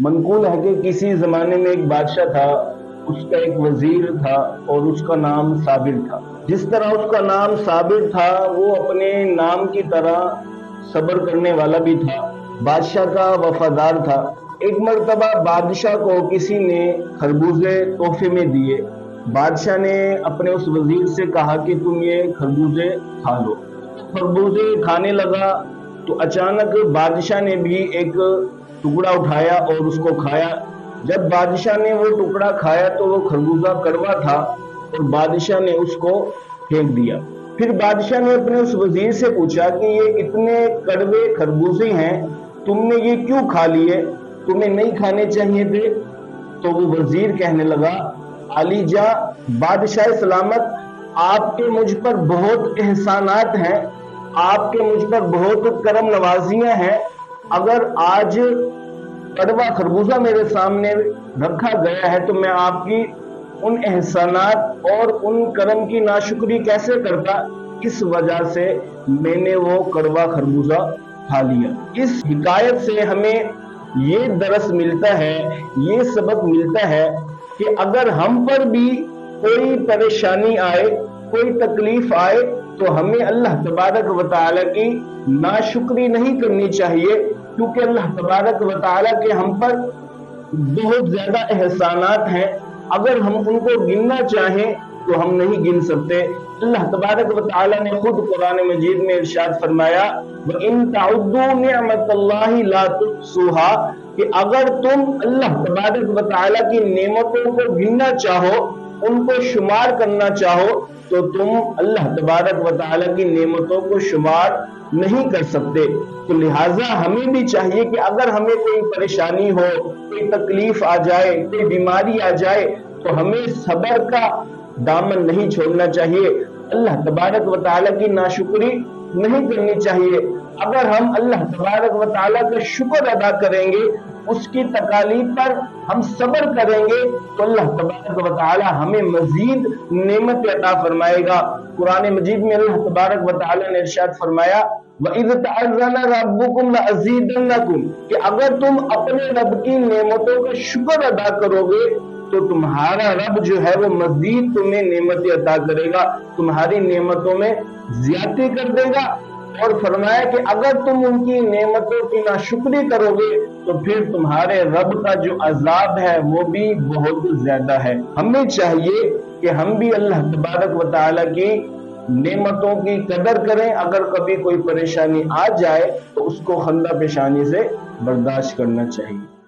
منقول ہے کہ کسی زمانے میں ایک بادشاہ تھا، اس کا ایک وزیر تھا اور اس کا نام صابر تھا۔ جس طرح اس کا نام صابر تھا، وہ اپنے نام کی طرح صبر کرنے والا بھی تھا، بادشاہ کا وفادار تھا۔ ایک مرتبہ بادشاہ کو کسی نے خربوزے تحفے میں دیے۔ بادشاہ نے اپنے اس وزیر سے کہا کہ تم یہ خربوزے کھا لو۔ خربوزے کھانے لگا تو اچانک بادشاہ نے بھی ایک ٹکڑا اٹھایا اور اس کو کھایا۔ جب بادشاہ نے وہ ٹکڑا کھایا تو وہ خربوزہ کڑوا تھا اور بادشاہ نے اس کو پھینک دیا۔ پھر بادشاہ نے اپنے اس وزیر سے پوچھا کہ یہ اتنے کڑوے خربوزے ہیں، تم نے یہ کیوں کھا لیے؟ تمہیں نہیں کھانے چاہیے تھے؟ تو وہ وزیر کہنے لگا، عالی جاں، بادشاہ سلامت، آپ کے مجھ پر بہت احسانات ہیں، آپ کے مجھ پر بہت کرم نوازیاں ہیں۔ اگر آج کڑوا خربوزہ میرے سامنے رکھا گیا ہے تو میں آپ کی ان احسانات اور ان کرم کی ناشکری کیسے کرتا؟ اس وجہ سے میں نے وہ کڑوا خربوزہ کھا لیا۔ اس حکایت سے ہمیں یہ درس ملتا ہے، یہ سبق ملتا ہے کہ اگر ہم پر بھی کوئی پریشانی آئے، کوئی تکلیف آئے تو ہمیں اللہ تبارک و تعالیٰ کی ناشکری نہیں کرنی چاہیے، کیونکہ اللہ تبارک و تعالیٰ کے ہم پر بہت زیادہ احسانات ہیں۔ اگر ہم ان کو گننا چاہیں تو ہم نہیں گن سکتے۔ اللہ تبارک و تعالیٰ نے خود قرآن مجید میں ارشاد فرمایا، وَإِن تَعُدُّوا نِعْمَةَ اللَّهِ لَا تُحْصُوهَا، کہ اگر تم اللہ تبارک و تعالیٰ کی نعمتوں کو گننا چاہو، ان کو شمار کرنا چاہو، تو تم اللہ تبارک و تعالیٰ کی نعمتوں کو شمار نہیں کر سکتے۔ تو لہٰذا ہمیں بھی چاہیے کہ اگر ہمیں کوئی پریشانی ہو، کوئی تکلیف آ جائے، کوئی بیماری آ جائے تو ہمیں صبر کا دامن نہیں چھوڑنا چاہیے، اللہ تبارک و تعالیٰ کی ناشکری نہیں کرنی چاہیے۔ اگر ہم اللہ تبارک و تعالیٰ کا شکر ادا کریں گے، اس کی تکالیف پر ہم صبر کریں گے تو اللہ تبارک و تعالیٰ ہمیں مزید نعمت عطا فرمائے گا۔ قرآن مجید میں اللہ تبارک و تعالیٰ نے ارشاد فرمایا، وَإِذْ تَعَذَّنَ رَبُّكُمْ لَأَزِيدَنَّكُمْ، کہ اگر تم اپنے رب کی نعمتوں کا شکر ادا کرو گے تو تمہارا رب جو ہے وہ مزید تمہیں نعمتیں عطا کرے گا، تمہاری نعمتوں میں زیادتی کر دے گا۔ اور فرمایا کہ اگر تم ان کی نعمتوں کی ناشکری کرو گے تو پھر تمہارے رب کا جو عذاب ہے وہ بھی بہت زیادہ ہے۔ ہمیں چاہیے کہ ہم بھی اللہ تبارک و تعالیٰ کی نعمتوں کی قدر کریں۔ اگر کبھی کوئی پریشانی آ جائے تو اس کو خندہ پیشانی سے برداشت کرنا چاہیے۔